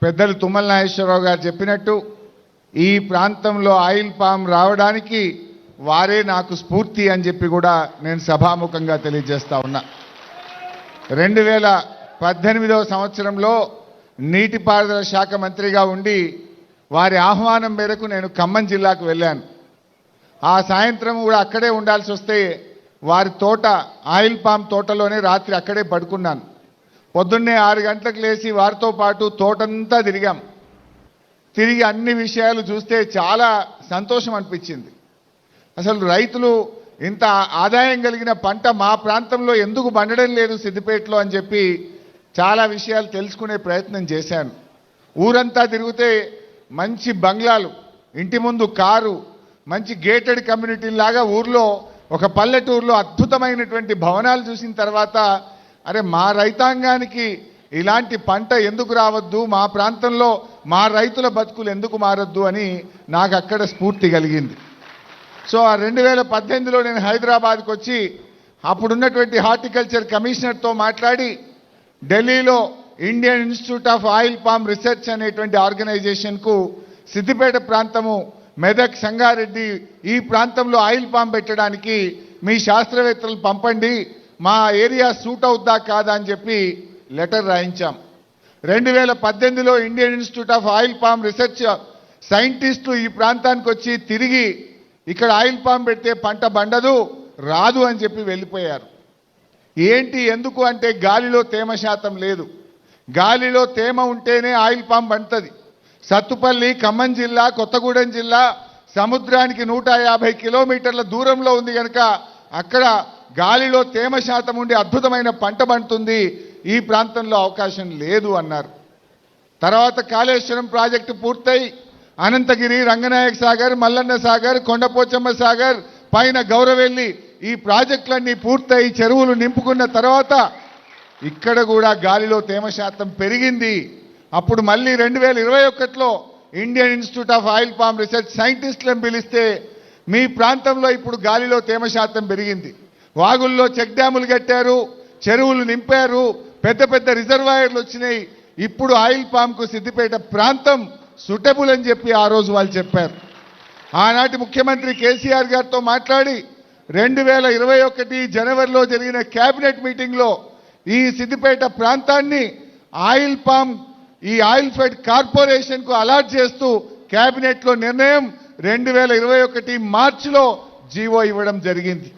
పెద్దలు తుమ్మల నాగేశ్వరరావు గారు చెప్పినట్టు ఈ ప్రాంతంలో ఆయిల్ పామ్ రావడానికి వారే నాకు స్ఫూర్తి అని చెప్పి కూడా నేను సభాముఖంగా తెలియజేస్తా ఉన్నా. 2018వ సంవత్సరంలో నీటిపారుదల శాఖ మంత్రిగా ఉండి వారి ఆహ్వానం మేరకు నేను ఖమ్మం జిల్లాకు వెళ్ళాను. ఆ సాయంత్రం కూడా అక్కడే ఉండాల్సి వస్తే వారి తోట ఆయిల్ పామ్ తోటలోనే రాత్రి అక్కడే పడుకున్నాను. పొద్దున్నే 6 గంటలకు లేచి వారితో పాటు తోటంతా తిరిగాం. తిరిగి అన్ని విషయాలు చూస్తే చాలా సంతోషం అనిపించింది. అసలు రైతులు ఇంత ఆదాయం కలిగిన పంట మా ప్రాంతంలో ఎందుకు పండడం లేదు సిద్దిపేటలో అని చెప్పి చాలా విషయాలు తెలుసుకునే ప్రయత్నం చేశాను. ఊరంతా తిరిగితే మంచి బంగ్లాలు, ఇంటి ముందు కారు, మంచి గేటెడ్ కమ్యూనిటీ లాగా ఊర్లో ఒక పల్లెటూరులో అద్భుతమైనటువంటి భవనాలు చూసిన తర్వాత అరే మా రైతాంగానికి ఇలాంటి పంట ఎందుకు రావద్దు, మా ప్రాంతంలో మా రైతుల బతుకులు ఎందుకు మారద్దు అని నాకు అక్కడ స్ఫూర్తి కలిగింది. సో ఆ 2018లో నేను హైదరాబాద్కి వచ్చి అప్పుడున్నటువంటి హార్టికల్చర్ కమిషనర్తో మాట్లాడి ఢిల్లీలో Indian institute of oil palm research అనేటువంటి ఆర్గనైజేషన్కు సిద్దిపేట ప్రాంతము, మెదక్, సంగారెడ్డి ఈ ప్రాంతంలో ఆయిల్ పామ్ పెట్టడానికి మీ శాస్త్రవేత్తలు పంపండి, మా ఏరియా సూట్ అవుద్దా కాదా అని చెప్పి లెటర్ రాయించాం. 2018లో Indian institute of oil palm research సైంటిస్టులు ఈ ప్రాంతానికి వచ్చి తిరిగి ఇక్కడ ఆయిల్ పామ్ పెడితే పంట బండదు, రాదు అని చెప్పి వెళ్ళిపోయారు. ఏంటి ఎందుకు అంటే గాలిలో తేమ శాతం లేదు. గాలిలో తేమ ఉంటేనే ఆయిల్ పామ్ పండుతుంది. సత్తుపల్లి, ఖమ్మం జిల్లా, కొత్తగూడెం జిల్లా సముద్రానికి 150 కిలోమీటర్ల దూరంలో ఉంది కనుక అక్కడ గాలిలో తేమ శాతం ఉండి అద్భుతమైన పంట పండుతుంది, ఈ ప్రాంతంలో అవకాశం లేదు అన్నారు. తర్వాత కాళేశ్వరం ప్రాజెక్టు పూర్తయి అనంతగిరి, రంగనాయక సాగర్, మల్లన్న సాగర్, కొండపోచమ్మ సాగర్, పైన గౌరవెల్లి ఈ ప్రాజెక్టులన్నీ పూర్తయి చెరువులు నింపుకున్న తర్వాత ఇక్కడ కూడా గాలిలో తేమ శాతం పెరిగింది. అప్పుడు మళ్ళీ 2021లో Indian institute of oil palm research సైంటిస్టులను పిలిస్తే మీ ప్రాంతంలో ఇప్పుడు గాలిలో తేమ శాతం పెరిగింది, వాగుల్లో చెక్ డ్యాములు కట్టారు, చెరువులు నింపారు, పెద్ద పెద్ద రిజర్వాయర్లు వచ్చినాయి, ఇప్పుడు ఆయిల్ పామ్కు సిద్దిపేట ప్రాంతం సూటబుల్ అని చెప్పి ఆ రోజు వాళ్ళు చెప్పారు. ఆనాటి ముఖ్యమంత్రి కేసీఆర్ గారితో మాట్లాడి 2021 జనవరిలో జరిగిన కేబినెట్ మీటింగ్లో ఈ సిద్దిపేట ప్రాంతాన్ని ఆయిల్ పామ్, ఈ ఆయిల్ ఫెడ్ కార్పొరేషన్కు అలాట్ చేస్తూ కేబినెట్లో నిర్ణయం 2021 మార్చిలో జీవో ఇవ్వడం జరిగింది.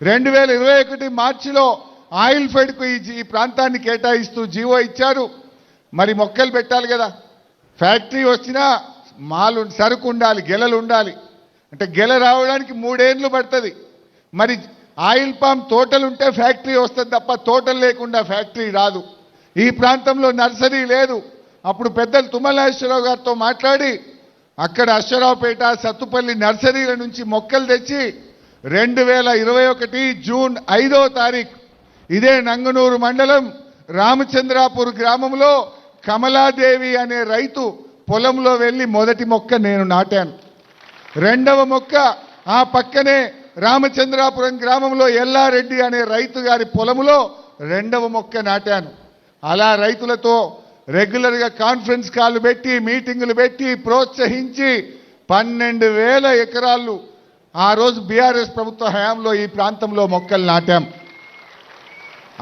2021 మార్చిలో ఆయిల్ ఫెడ్కు ఈ ప్రాంతాన్ని కేటాయిస్తూ జీవో ఇచ్చారు. మరి మొక్కలు పెట్టాలి కదా, ఫ్యాక్టరీ వచ్చినా సరుకు ఉండాలి, గెలలు ఉండాలి. అంటే గెల రావడానికి 3 ఏళ్ళు పడుతుంది. మరి ఆయిల్ పామ్ తోటలు ఉంటే ఫ్యాక్టరీ వస్తుంది తప్ప తోటలు లేకుండా ఫ్యాక్టరీ రాదు. ఈ ప్రాంతంలో నర్సరీ లేదు. అప్పుడు పెద్దలు తుమ్మల నాగేశ్వరరావు గారితో మాట్లాడి అక్కడ అశ్వరావుపేట, సత్తుపల్లి నర్సరీల నుంచి మొక్కలు తెచ్చి 2021 జూన్ 5వ తారీఖు ఇదే నంగనూరు మండలం రామచంద్రాపూర్ గ్రామంలో కమలాదేవి అనే రైతు పొలంలో వెళ్ళి మొదటి మొక్క నేను నాటాను. రెండవ మొక్క ఆ పక్కనే రామచంద్రాపురం గ్రామంలో ఎల్లారెడ్డి అనే రైతు గారి పొలంలో రెండవ మొక్క నాటాను. అలా రైతులతో రెగ్యులర్గా కాన్ఫరెన్స్ కాల్ పెట్టి మీటింగులు పెట్టి ప్రోత్సహించి 12,000 ఎకరాలు ఆ రోజు బీఆర్ఎస్ ప్రభుత్వ హయాంలో ఈ ప్రాంతంలో మొక్కలు నాటాం.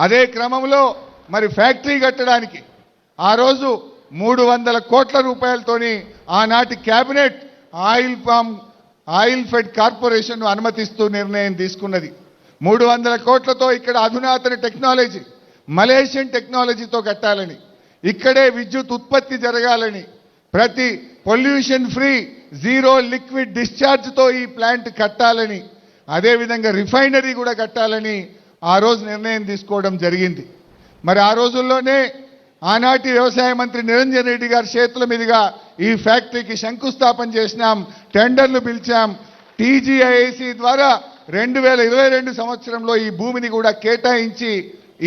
అదే క్రమంలో మరి ఫ్యాక్టరీ కట్టడానికి ఆ రోజు 300 కోట్ల రూపాయలతోని ఆనాటి కేబినెట్ ఆయిల్ ఫెడ్ కార్పొరేషన్ అనుమతిస్తూ నిర్ణయం తీసుకున్నది. 300 కోట్లతో ఇక్కడ అధునాతన టెక్నాలజీ, మలేషియన్ టెక్నాలజీతో కట్టాలని, ఇక్కడే విద్యుత్ ఉత్పత్తి జరగాలని, ప్రతి పొల్యూషన్ ఫ్రీ జీరో లిక్విడ్ డిశ్చార్జ్తో ఈ ప్లాంట్ కట్టాలని, అదేవిధంగా రిఫైనరీ కూడా కట్టాలని ఆ రోజు నిర్ణయం తీసుకోవడం జరిగింది. మరి ఆ రోజుల్లోనే ఆనాటి వ్యవసాయ మంత్రి నిరంజన్ రెడ్డి గారి చేతుల మీదుగా ఈ ఫ్యాక్టరీకి శంకుస్థాపన చేసినాం, టెండర్లు పిలిచాం. టీజీఐఐసి ద్వారా 2022 సంవత్సరంలో ఈ భూమిని కూడా కేటాయించి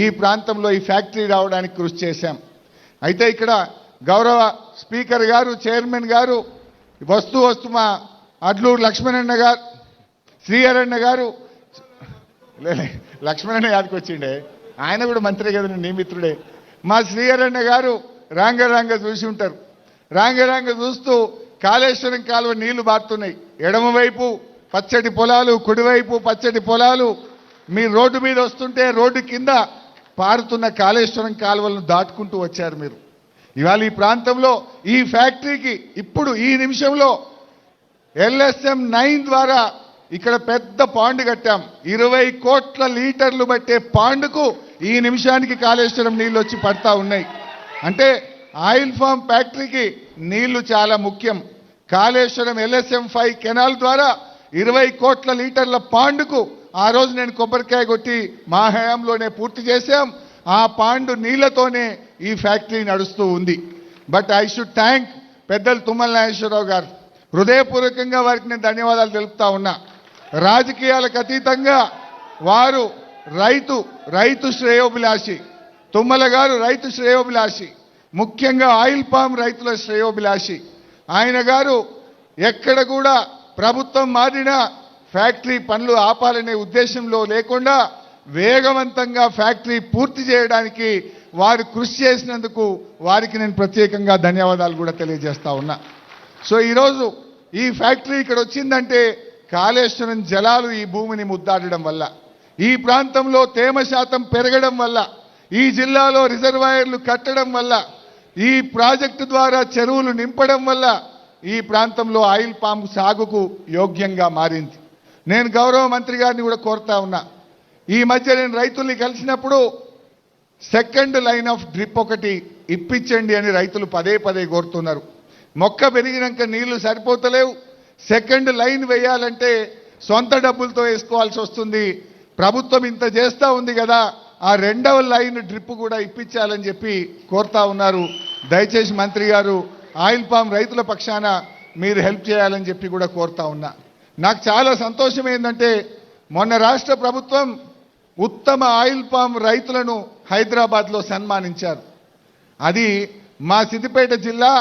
ఈ ప్రాంతంలో ఈ ఫ్యాక్టరీ రావడానికి కృషి చేశాం. అయితే ఇక్కడ గౌరవ స్పీకర్ గారు, చైర్మన్ గారు వస్తూ మా అడ్లూరు లక్ష్మణన్న గారు, శ్రీహరన్న గారు, లక్ష్మణన్న గారికి వచ్చిండే, ఆయన కూడా మంత్రి కదా, నీ మిత్రుడే. మా శ్రీహరన్న గారు రాంగ చూసి ఉంటారు. రాంగ చూస్తూ కాళేశ్వరం కాలువ నీళ్లు బారుతున్నాయి. ఎడమవైపు పచ్చటి పొలాలు, కుడివైపు పచ్చటి పొలాలు. మీ రోడ్డు మీద వస్తుంటే రోడ్డు కింద పారుతున్న కాళేశ్వరం కాలువలను దాటుకుంటూ వచ్చారు మీరు. ఇవాళ ఈ ప్రాంతంలో ఈ ఫ్యాక్టరీకి ఇప్పుడు ఈ నిమిషంలో LSM 9 ద్వారా ఇక్కడ పెద్ద పాండ్ కట్టాం. 20 కోట్ల లీటర్లు పట్టే పాండుకు ఈ నిమిషానికి కాళేశ్వరం నీళ్ళు వచ్చి పడతా ఉన్నాయి. అంటే ఆయిల్ ఫామ్ ఫ్యాక్టరీకి నీళ్లు చాలా ముఖ్యం. కాళేశ్వరం LSM 5 కెనాల్ ద్వారా 20 కోట్ల లీటర్ల పాండుకు ఆ రోజు నేను కొబ్బరికాయ కొట్టి మా హయాంలోనే పూర్తి చేశాం. ఆ పాండు నీళ్లతోనే ఈ ఫ్యాక్టరీ నడుస్తూ ఉంది. బట్ ఐ షుడ్ థ్యాంక్ పెద్దలు తుమ్మల నాగేశ్వరరావు గారు. హృదయపూర్వకంగా వారికి నేను ధన్యవాదాలు తెలుపుతా ఉన్నా. రాజకీయాలకు అతీతంగా వారు రైతు శ్రేయోభిలాషి. తుమ్మల గారు రైతు శ్రేయోభిలాషి, ముఖ్యంగా ఆయిల్ పామ్ రైతుల శ్రేయోభిలాషి. ఆయన గారు ఎక్కడ కూడా ప్రభుత్వం మారినా ఫ్యాక్టరీ పనులు ఆపాలనే ఉద్దేశంలో లేకుండా వేగవంతంగా ఫ్యాక్టరీ పూర్తి చేయడానికి వారు కృషి చేసినందుకు వారికి నేను ప్రత్యేకంగా ధన్యవాదాలు కూడా తెలియజేస్తా ఉన్నా. సో ఈరోజు ఈ ఫ్యాక్టరీ ఇక్కడ వచ్చిందంటే కాళేశ్వరం జలాలు ఈ భూమిని ముద్దాడడం వల్ల, ఈ ప్రాంతంలో తేమ శాతం పెరగడం వల్ల, ఈ జిల్లాలో రిజర్వాయర్లు కట్టడం వల్ల, ఈ ప్రాజెక్టు ద్వారా చెరువులు నింపడం వల్ల ఈ ప్రాంతంలో ఆయిల్ పామ్ సాగుకు యోగ్యంగా మారింది. నేను గౌరవ మంత్రి గారిని కూడా కోరుతా ఉన్నా. ఈ మధ్య నేను రైతుల్ని కలిసినప్పుడు సెకండ్ లైన్ ఆఫ్ డ్రిప్ ఒకటి ఇప్పించండి అని రైతులు పదే కోరుతున్నారు. మొక్క పెరిగినాక నీళ్లు సరిపోతలేవు. సెకండ్ లైన్ వేయాలంటే సొంత డబ్బులతో వేసుకోవాల్సి వస్తుంది. ప్రభుత్వం ఇంత చేస్తూ ఉంది కదా, ఆ రెండవ లైన్ డ్రిప్ కూడా ఇప్పించాలని చెప్పి కోరుతా ఉన్నారు. దయచేసి మంత్రి గారు ఆయిల్ పామ్ రైతుల పక్షాన మీరు హెల్ప్ చేయాలని చెప్పి కూడా కోరుతా ఉన్నా. నాకు చాలా సంతోషం ఏంటంటే మొన్న రాష్ట్ర ప్రభుత్వం ఉత్తమ ఆయిల్ పామ్ రైతులను హైదరాబాద్లో సన్మానించారు. అది మా సిద్దిపేట జిల్లా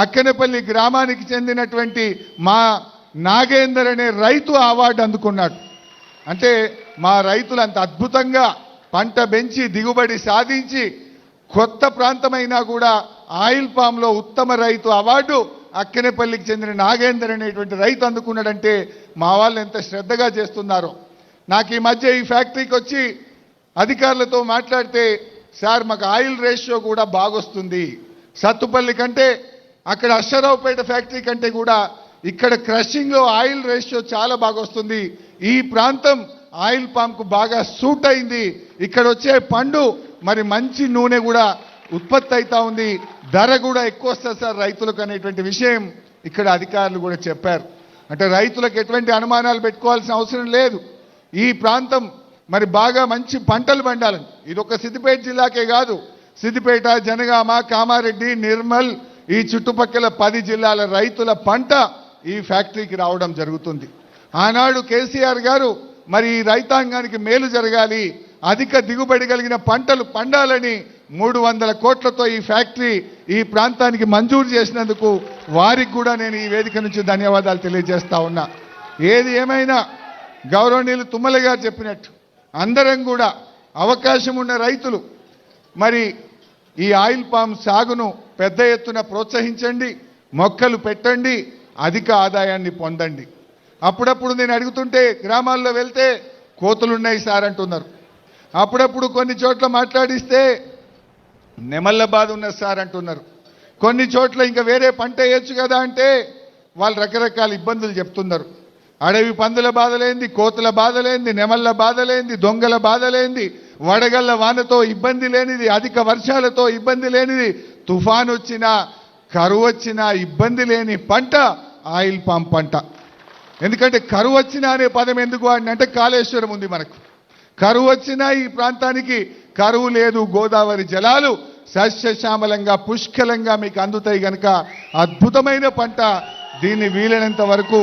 అక్కనపల్లి గ్రామానికి చెందినటువంటి మా నాగేందర్ అనే రైతు అవార్డు అందుకున్నాడు. అంటే మా రైతులు అంత అద్భుతంగా పంట పెంచి దిగుబడి సాధించి కొత్త ప్రాంతమైనా కూడా ఆయిల్ పామ్లో ఉత్తమ రైతు అవార్డు అక్కనేపల్లికి చెందిన నాగేందర్ అనేటువంటి రైతు అందుకున్నాడంటే మా వాళ్ళు ఎంత శ్రద్ధగా చేస్తున్నారో. నాకు ఈ మధ్య ఈ ఫ్యాక్టరీకి వచ్చి అధికారులతో మాట్లాడితే, సార్ మాకు ఆయిల్ రేషియో కూడా బాగొస్తుంది, సత్తుపల్లి కంటే అక్కడ అశ్వరావుపేట ఫ్యాక్టరీ కంటే కూడా ఇక్కడ క్రషింగ్లో ఆయిల్ రేషియో చాలా బాగొస్తుంది, ఈ ప్రాంతం ఆయిల్ పామ్కు బాగా సూట్ అయింది, ఇక్కడ వచ్చే పండు మరి మంచి నూనె కూడా ఉత్పత్తి అవుతా ఉంది, ధర కూడా ఎక్కువ వస్తుంది సార్ రైతులకు అనేటువంటి విషయం ఇక్కడ అధికారులు కూడా చెప్పారు. అంటే రైతులకు ఎటువంటి అనుమానాలు పెట్టుకోవాల్సిన అవసరం లేదు. ఈ ప్రాంతం మరి బాగా మంచి పంటలు పండాలని, ఇది ఒక సిద్దిపేట జిల్లాకే కాదు, సిద్దిపేట, జనగామ, కామారెడ్డి, నిర్మల్ ఈ చుట్టుపక్కల 10 జిల్లాల రైతుల పంట ఈ ఫ్యాక్టరీకి రావడం జరుగుతుంది. ఆనాడు కేసీఆర్ గారు మరి ఈ రైతాంగానికి మేలు జరగాలి, అధిక దిగుబడి కలిగిన పంటలు పండాలని 300 కోట్లతో ఈ ఫ్యాక్టరీ ఈ ప్రాంతానికి మంజూరు చేసినందుకు వారికి కూడా నేను ఈ వేదిక నుంచి ధన్యవాదాలు తెలియజేస్తా ఉన్నా. ఏది ఏమైనా గౌరవనీయులు తుమ్మల గారు చెప్పినట్టు అందరం కూడా అవకాశం ఉన్న రైతులు మరి ఈ ఆయిల్ పామ్ సాగును పెద్ద ఎత్తున ప్రోత్సహించండి, మొక్కలు పెట్టండి, అధిక ఆదాయాన్ని పొందండి. అప్పుడప్పుడు నేను అడుగుతుంటే గ్రామాల్లో వెళ్తే కోతులున్నాయి సార్ అంటున్నారు, అప్పుడప్పుడు కొన్ని చోట్ల మాట్లాడిస్తే నెమళ్ళ బాధ ఉన్నది సార్ అంటున్నారు, కొన్ని చోట్ల ఇంకా వేరే పంట వేయచ్చు కదా అంటే వాళ్ళు రకరకాల ఇబ్బందులు చెప్తున్నారు. అడవి పందుల బాధలేంది, కోతుల బాధలేంది, నెమళ్ళ బాధలేంది, దొంగల బాధలేంది, వడగళ్ళ వానతో ఇబ్బంది లేనిది, అధిక వర్షాలతో ఇబ్బంది లేనిది, తుఫాను వచ్చినా కరువు వచ్చినా ఇబ్బంది లేని పంట ఆయిల్ పామ్ పంట. ఎందుకంటే కరువు వచ్చినా అనే పదం ఎందుకు అంటే కాళేశ్వరం ఉంది మనకు. కరువు వచ్చినా ఈ ప్రాంతానికి కరువు లేదు, గోదావరి జలాలు సస్యశ్యామలంగా పుష్కలంగా మీకు అందుతాయి కనుక అద్భుతమైన పంట. దీన్ని వీలైనంత వరకు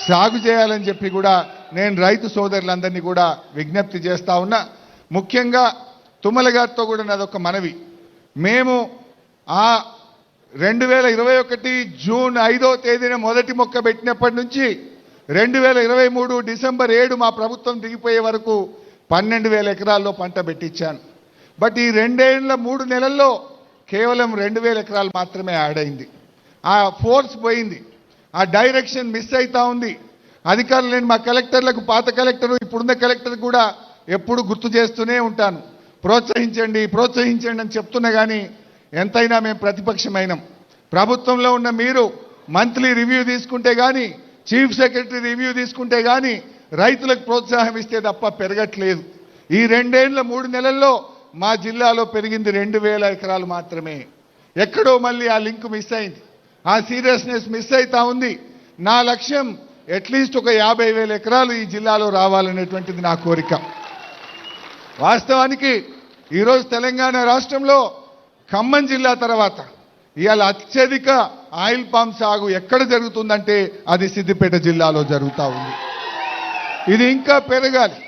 సాగు చేయాలని చెప్పి కూడా నేను రైతు సోదరులందరినీ కూడా విజ్ఞప్తి చేస్తా ఉన్నా. ముఖ్యంగా తుమ్మల గారితో కూడా నాదొక మనవి, మేము ఆ 2021 జూన్ 5వ తేదీన మొదటి మొక్క పెట్టినప్పటి నుంచి 2023 డిసెంబర్ 7 మా ప్రభుత్వం దిగిపోయే వరకు 12,000 ఎకరాల్లో పంట పెట్టించాను. బట్ ఈ 2 ఏళ్ల 3 నెలల్లో కేవలం 2,000 ఎకరాలు మాత్రమే యాడ్ అయింది. ఆ ఫోర్స్ పోయింది, ఆ డైరెక్షన్ మిస్ అవుతా ఉంది. అధికారులు నేను మా కలెక్టర్లకు, పాత కలెక్టర్ ఇప్పుడున్న కలెక్టర్ కూడా ఎప్పుడు గుర్తు చేస్తూనే ఉంటాను, ప్రోత్సహించండి ప్రోత్సహించండి అని చెప్తున్నా. కానీ ఎంతైనా మేము ప్రతిపక్షమైనాం. ప్రభుత్వంలో ఉన్న మీరు మంత్లీ రివ్యూ తీసుకుంటే కానీ, చీఫ్ సెక్రటరీ రివ్యూ తీసుకుంటే కానీ రైతులకు ప్రోత్సాహం ఇస్తే తప్ప పెరగట్లేదు. ఈ 2 ఏళ్ల 3 నెలల్లో మా జిల్లాలో పెరిగింది 2000 ఎకరాలు మాత్రమే. ఎక్కడో మళ్ళీ ఆ లింక్ మిస్ అయింది, ఆ సీరియస్నెస్ మిస్ అవుతా ఉంది. నా లక్ష్యం అట్లీస్ట్ ఒక 50,000 ఎకరాలు ఈ జిల్లాలో రావాలనేటువంటిది నా కోరిక. వాస్తవానికి ఈరోజు తెలంగాణ రాష్ట్రంలో ఖమ్మం జిల్లా తర్వాత ఇవాళ అత్యధిక ఆయిల్ పామ్ సాగు ఎక్కడ జరుగుతుందంటే అది సిద్దిపేట జిల్లాలో జరుగుతూ ఉంది. ఇది ఇంకా పెరగాలి.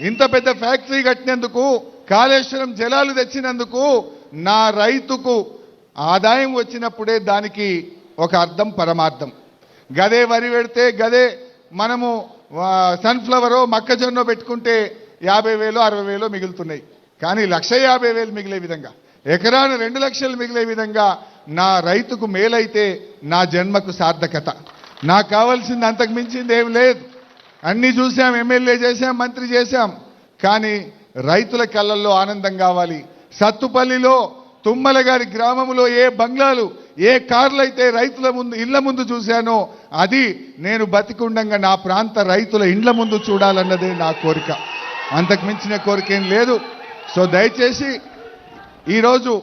ఇంత పెద్ద ఫ్యాక్టరీ కట్టినందుకు, కాళేశ్వరం జలాలు తెచ్చినందుకు నా రైతుకు ఆదాయం వచ్చినప్పుడే దానికి ఒక అర్థం, పరమార్థం. గదే వరి పెడితే, గదే మనము సన్ఫ్లవరో మొక్కజొన్న పెట్టుకుంటే 50,000 60,000 మిగులుతున్నాయి. కానీ 1,50,000 మిగిలే విధంగా, ఎకరాన 2 లక్షలు మిగిలే విధంగా నా రైతుకు మేలైతే నా జన్మకు సార్థకత. నాకు కావాల్సింది అంతకు మించింది ఏం లేదు. అన్నీ చూసాం, ఎమ్మెల్యే చేశాం, మంత్రి చేశాం. కానీ రైతుల కళ్ళల్లో ఆనందం కావాలి. సత్తుపల్లిలో తుమ్మల గారి గ్రామంలో ఏ బంగ్లాలు, ఏ కార్లు అయితే రైతుల ముందు, ఇళ్ల ముందు చూశానో అది నేను బతికుండంగా నా ప్రాంత రైతుల ఇండ్ల ముందు చూడాలన్నదే నా కోరిక. అంతకు మించిన కోరిక ఏం లేదు. సో దయచేసి ఈరోజు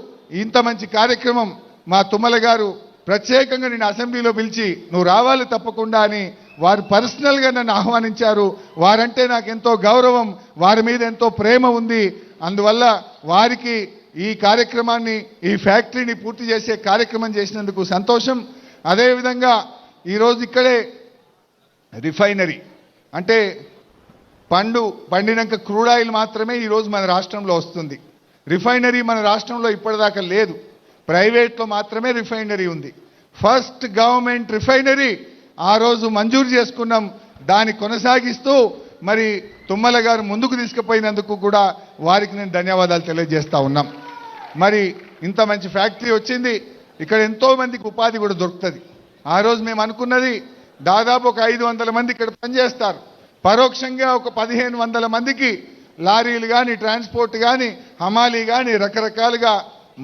ఇంత మంచి కార్యక్రమం మా తుమ్మల గారు ప్రత్యేకంగా నేను అసెంబ్లీలో పిలిచి నువ్వు రావాలి తప్పకుండా అని వారు పర్సనల్గా నన్ను ఆహ్వానించారు. వారంటే నాకు ఎంతో గౌరవం, వారి మీద ఎంతో ప్రేమ ఉంది. అందువల్ల వారికి ఈ కార్యక్రమాన్ని, ఈ ఫ్యాక్టరీని పూర్తి చేసే కార్యక్రమం చేసినందుకు సంతోషం. అదేవిధంగా ఈరోజు ఇక్కడే రిఫైనరీ అంటే పండినాక క్రూడ్ ఆయిల్ మాత్రమే ఈరోజు మన రాష్ట్రంలో వస్తుంది. రిఫైనరీ మన రాష్ట్రంలో ఇప్పటిదాకా లేదు. ప్రైవేట్లో మాత్రమే రిఫైనరీ ఉంది. ఫస్ట్ గవర్నమెంట్ రిఫైనరీ ఆ రోజు మంజూరు చేసుకున్నాం. దాన్ని కొనసాగిస్తూ మరి తుమ్మల గారు ముందుకు తీసుకుపోయినందుకు కూడా వారికి నేను ధన్యవాదాలు తెలియజేస్తా ఉన్నాం. మరి ఇంత మంచి ఫ్యాక్టరీ వచ్చింది, ఇక్కడ ఎంతో మందికి ఉపాధి కూడా దొరుకుతుంది. ఆ రోజు మేము అనుకున్నది దాదాపు ఒక 500 మంది ఇక్కడ పనిచేస్తారు. పరోక్షంగా ఒక 1,500 మందికి లారీలు కానీ, ట్రాన్స్పోర్ట్ కానీ, హమాలీ కానీ రకరకాలుగా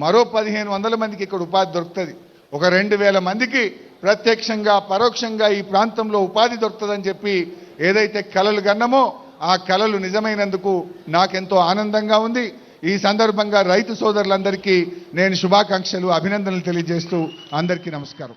మరో 1,500 మందికి ఇక్కడ ఉపాధి దొరుకుతుంది. ఒక 2,000 మందికి ప్రత్యక్షంగా పరోక్షంగా ఈ ప్రాంతంలో ఉపాధి దొరుకుతుందని చెప్పి ఏదైతే కలలు కన్నామో ఆ కలలు నిజమైనందుకు నాకెంతో ఆనందంగా ఉంది. ఈ సందర్భంగా రైతు సోదరులందరికీ నేను శుభాకాంక్షలు, అభినందనలు తెలియజేస్తూ అందరికీ నమస్కారం.